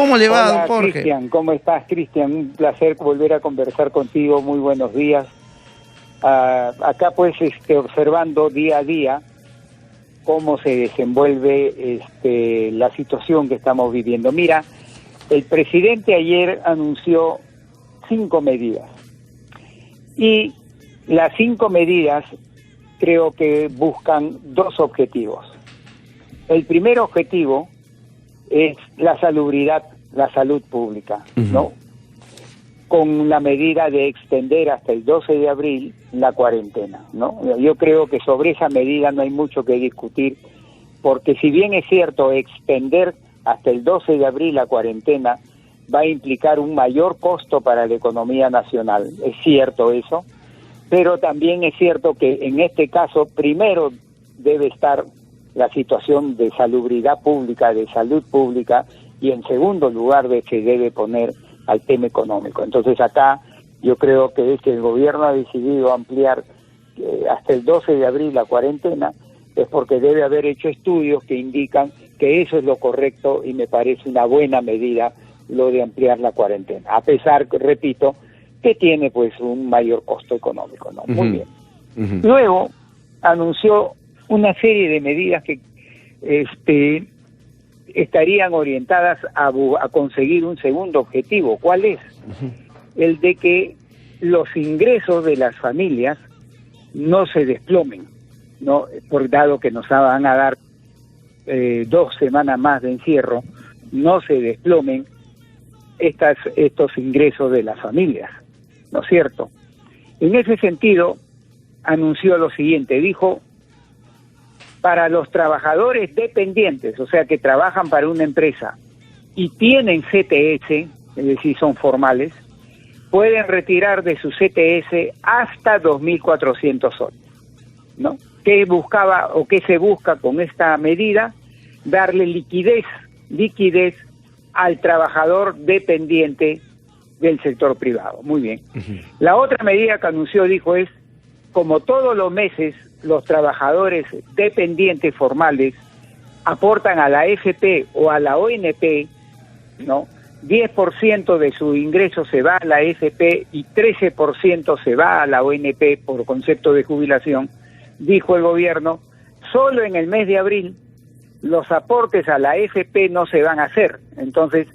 ¿Cómo le va, Hola, don Jorge? Cristian, ¿cómo estás, Cristian? Un placer volver a conversar contigo. Muy buenos días. Acá pues observando día a día cómo se desenvuelve la situación que estamos viviendo. Mira, el presidente ayer anunció 5 medidas y las 5 medidas creo que buscan 2 objetivos. El primer objetivo es la salubridad, la salud pública, ¿no? Con la medida de extender hasta el 12 de abril la cuarentena, ¿no? Yo creo que sobre esa medida no hay mucho que discutir, porque si bien es cierto, extender hasta el 12 de abril la cuarentena va a implicar un mayor costo para la economía nacional, es cierto eso, pero también es cierto que en este caso primero debe estar la situación de salubridad pública, de salud pública, y en segundo lugar se debe poner al tema económico. Entonces acá yo creo que el gobierno ha decidido ampliar hasta el 12 de abril la cuarentena, es porque debe haber hecho estudios que indican que eso es lo correcto y me parece una buena medida lo de ampliar la cuarentena, a pesar, repito, que tiene pues un mayor costo económico, ¿no? Muy bien. Luego anunció una serie de medidas que estarían orientadas a conseguir un segundo objetivo. ¿Cuál es? El de que los ingresos de las familias no se desplomen, ¿no? Por dado que nos van a dar 2 semanas más de encierro, no se desplomen estos ingresos de las familias, ¿no es cierto? En ese sentido, anunció lo siguiente, dijo: para los trabajadores dependientes, o sea que trabajan para una empresa y tienen CTS, es decir, son formales, pueden retirar de su CTS hasta 2.400 soles, ¿no? ¿Qué buscaba o qué se busca con esta medida? Darle liquidez al trabajador dependiente del sector privado. Muy bien. La otra medida que anunció, dijo, es como todos los meses los trabajadores dependientes formales aportan a la AFP o a la ONP, ¿no? 10% de su ingreso se va a la AFP y 13% se va a la ONP por concepto de jubilación. Dijo el gobierno, solo en el mes de abril los aportes a la AFP no se van a hacer. Entonces,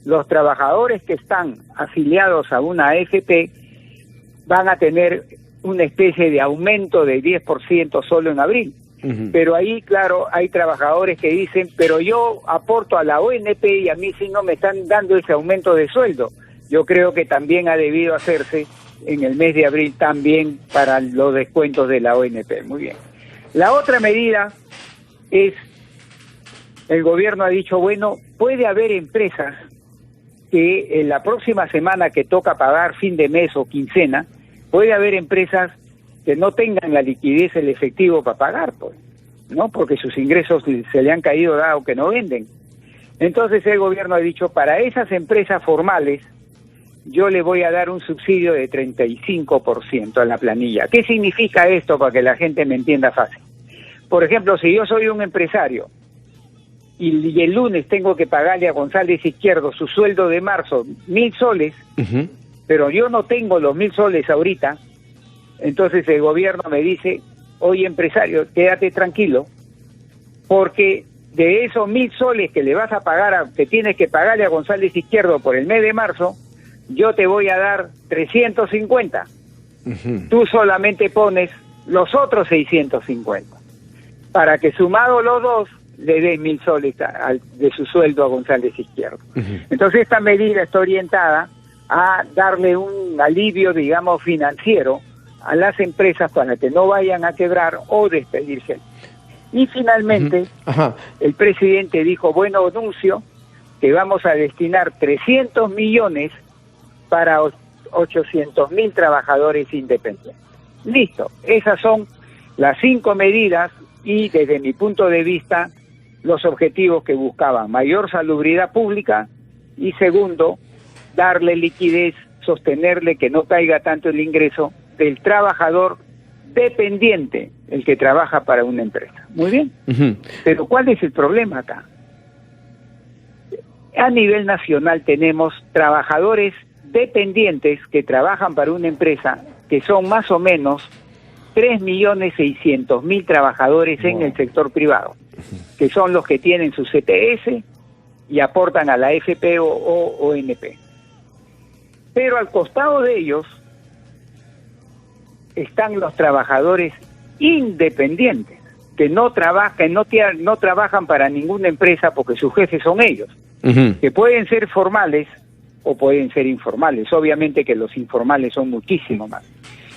los trabajadores que están afiliados a una AFP van a tener una especie de aumento de 10% solo en abril. Pero ahí, claro, hay trabajadores que dicen, pero yo aporto a la ONP y a mí sí no me están dando ese aumento de sueldo. Yo creo que también ha debido hacerse en el mes de abril también para los descuentos de la ONP. Muy bien. La otra medida es, el gobierno ha dicho, bueno, puede haber empresas que en la próxima semana que toca pagar fin de mes o quincena, puede haber empresas que no tengan la liquidez, el efectivo para pagar, pues, ¿no? Porque sus ingresos se le han caído dado que no venden. Entonces el gobierno ha dicho, para esas empresas formales, yo le voy a dar un subsidio de 35% a la planilla. ¿Qué significa esto para que la gente me entienda fácil? Por ejemplo, si yo soy un empresario y el lunes tengo que pagarle a González Izquierdo su sueldo de marzo, 1.000 soles, pero yo no tengo los 1.000 soles ahorita, entonces el gobierno me dice, oye empresario, quédate tranquilo, porque de esos 1.000 soles que le vas a pagar, que tienes que pagarle a González Izquierdo por el mes de marzo, yo te voy a dar 350. Tú solamente pones los otros 650, para que sumado los dos, le dé 1.000 soles de su sueldo a González Izquierdo. Entonces esta medida está orientada a darle un alivio, digamos, financiero a las empresas para que no vayan a quebrar o despedirse. Y finalmente, el presidente dijo, bueno, anuncio que vamos a destinar 300 millones para 800.000 trabajadores independientes. Listo, esas son las 5 medidas y desde mi punto de vista los objetivos que buscaban: mayor salubridad pública y segundo, darle liquidez, sostenerle que no caiga tanto el ingreso del trabajador dependiente, el que trabaja para una empresa. Muy bien. Pero ¿cuál es el problema acá? A nivel nacional tenemos trabajadores dependientes que trabajan para una empresa, que son más o menos 3.600.000 trabajadores en el sector privado, que son los que tienen su CTS y aportan a la AFP o ONP. Pero al costado de ellos están los trabajadores independientes, que no trabajan para ninguna empresa porque sus jefes son ellos, que pueden ser formales o pueden ser informales. Obviamente que los informales son muchísimo más.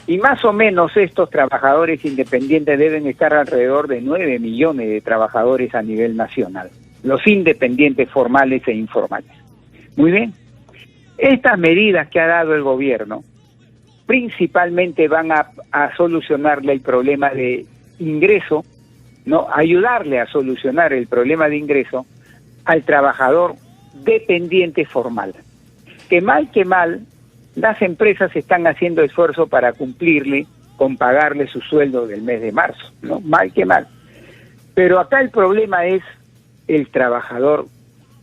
Y más o menos estos trabajadores independientes deben estar alrededor de 9 millones de trabajadores a nivel nacional, los independientes formales e informales. Muy bien. Estas medidas que ha dado el gobierno principalmente van a solucionarle el problema de ingreso, ¿no? Ayudarle a solucionar el problema de ingreso al trabajador dependiente formal. Que mal, las empresas están haciendo esfuerzo para cumplirle con pagarle su sueldo del mes de marzo, ¿no? Mal. Pero acá el problema es el trabajador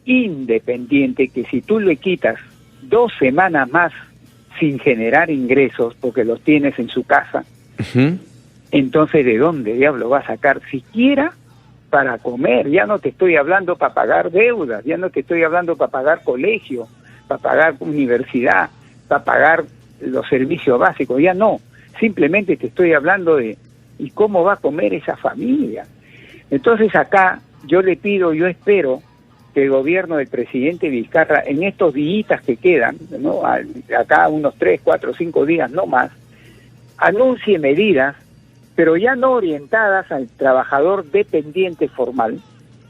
independiente, que si tú le quitas 2 semanas más sin generar ingresos porque los tienes en su casa, entonces ¿de dónde diablo va a sacar siquiera para comer? Ya no te estoy hablando para pagar deudas, ya no te estoy hablando para pagar colegio, para pagar universidad, para pagar los servicios básicos, ya no. Simplemente te estoy hablando de ¿y cómo va a comer esa familia? Entonces acá yo espero que el gobierno del presidente Vizcarra, en estos días que quedan, ¿no? Acá unos 3, 4, 5 días no más, anuncie medidas, pero ya no orientadas al trabajador dependiente formal,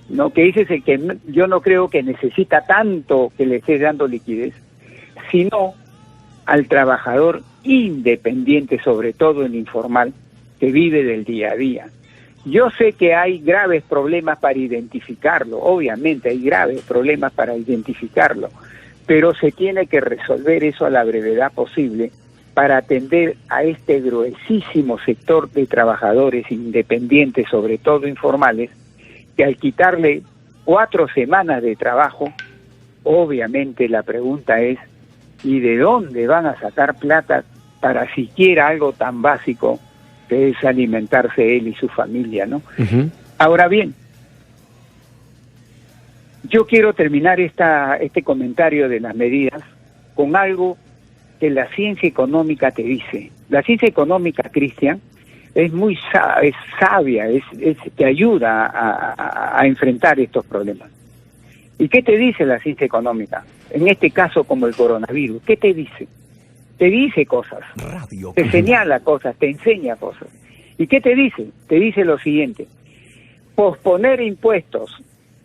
¿no? Que ese es el que yo no creo que necesita tanto que le esté dando liquidez, sino al trabajador independiente, sobre todo el informal, que vive del día a día. Yo sé que hay graves problemas para identificarlo, obviamente hay graves problemas para identificarlo, pero se tiene que resolver eso a la brevedad posible para atender a este gruesísimo sector de trabajadores independientes, sobre todo informales, que al quitarle 4 semanas de trabajo, obviamente la pregunta es, ¿y de dónde van a sacar plata para siquiera algo tan básico que es alimentarse él y su familia, ¿no? Ahora bien, yo quiero terminar este comentario de las medidas con algo que la ciencia económica te dice. La ciencia económica, Cristian, es muy sabia, te ayuda a enfrentar estos problemas. ¿Y qué te dice la ciencia económica? En este caso, como el coronavirus, ¿qué te dice? Te dice cosas, te señala cosas, te enseña cosas. ¿Y qué te dice? Te dice lo siguiente: posponer impuestos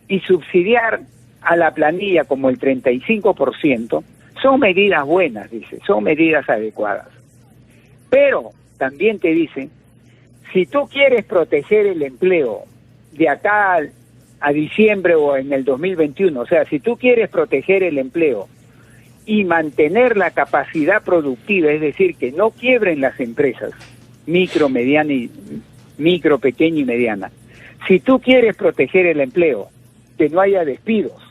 y subsidiar a la planilla como el 35% son medidas buenas, dice, son medidas adecuadas. Pero también te dice, si tú quieres proteger el empleo de acá a diciembre o en el 2021, o sea, si tú quieres proteger el empleo y mantener la capacidad productiva, es decir, que no quiebren las empresas, micro, pequeña y mediana. Si tú quieres proteger el empleo, que no haya despidos,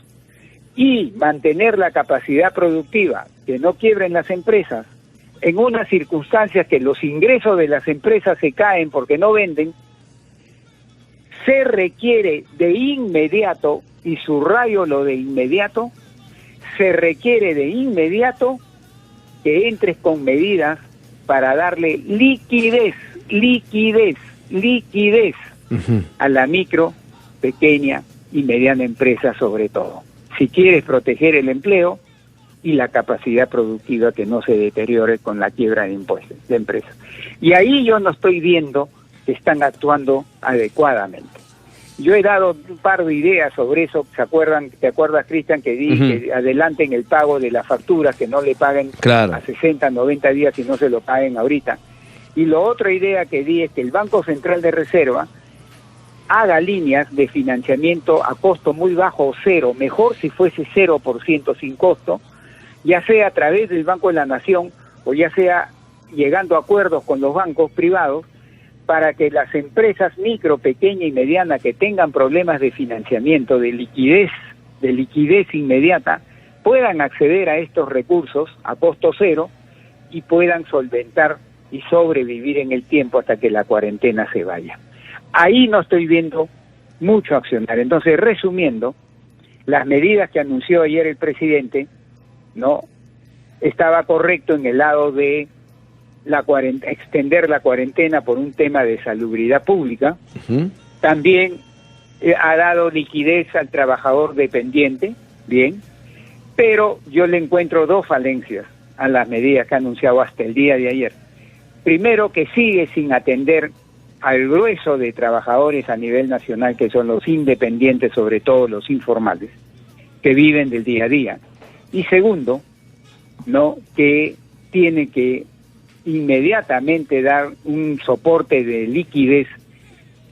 y mantener la capacidad productiva, que no quiebren las empresas, en unas circunstancias que los ingresos de las empresas se caen porque no venden, se requiere de inmediato, y subrayo lo de inmediato, se requiere de inmediato que entres con medidas para darle liquidez a la micro, pequeña y mediana empresa, sobre todo, si quieres proteger el empleo y la capacidad productiva que no se deteriore con la quiebra de impuestos de empresas. Y ahí yo no estoy viendo que están actuando adecuadamente. Yo he dado un par de ideas sobre eso. ¿Te acuerdas, Cristian, que dije que adelanten el pago de las facturas, que no le paguen a 60, 90 días y no se lo paguen ahorita? Y la otra idea que di es que el Banco Central de Reserva haga líneas de financiamiento a costo muy bajo o cero, mejor si fuese 0% sin costo, ya sea a través del Banco de la Nación o ya sea llegando a acuerdos con los bancos privados, para que las empresas micro, pequeña y mediana que tengan problemas de financiamiento, de liquidez de liquidez inmediata, puedan acceder a estos recursos a costo cero y puedan solventar y sobrevivir en el tiempo hasta que la cuarentena se vaya. Ahí no estoy viendo mucho accionar. Entonces, resumiendo, las medidas que anunció ayer el presidente, no estaba correcto en el lado de extender la cuarentena por un tema de salubridad pública. También ha dado liquidez al trabajador dependiente, bien, pero yo le encuentro dos falencias a las medidas que ha anunciado hasta el día de ayer. Primero, que sigue sin atender al grueso de trabajadores a nivel nacional, que son los independientes, sobre todo los informales, que viven del día a día. Y segundo, no, que tiene que inmediatamente dar un soporte de liquidez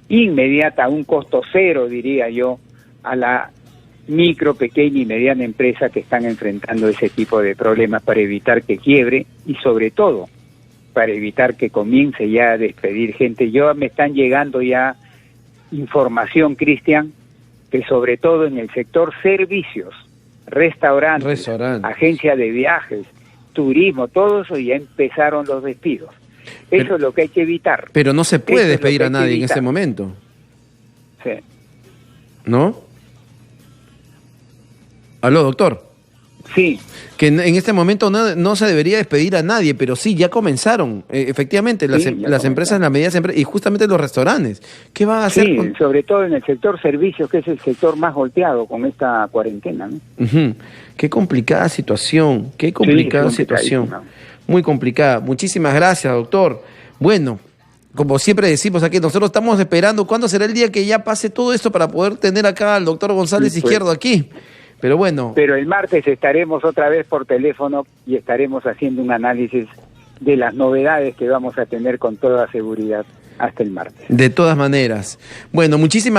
inmediata, a un costo cero, diría yo, a la micro, pequeña y mediana empresa que están enfrentando ese tipo de problemas, para evitar que quiebre y sobre todo para evitar que comience ya a despedir gente. Me están llegando ya información, Cristian, que sobre todo en el sector servicios, restaurantes, agencias de viajes, turismo, todo eso, ya empezaron los despidos. Eso es lo que hay que evitar. Pero no se puede despedir a nadie en ese momento. Sí. ¿No? ¿Aló, doctor? Sí. Que en este momento no se debería despedir a nadie, pero sí, ya comenzaron, efectivamente, las empresas, las medidas y justamente los restaurantes. ¿Qué van a hacer? Sí, sobre todo en el sector servicios, que es el sector más golpeado con esta cuarentena, ¿no? Qué complicada situación, qué complicada situación. Muy complicada. Muchísimas gracias, doctor. Bueno, como siempre decimos aquí, nosotros estamos esperando cuándo será el día que ya pase todo esto para poder tener acá al doctor González Izquierdo aquí. Pero bueno. Pero el martes estaremos otra vez por teléfono y estaremos haciendo un análisis de las novedades que vamos a tener con toda seguridad hasta el martes. De todas maneras. Bueno, muchísimas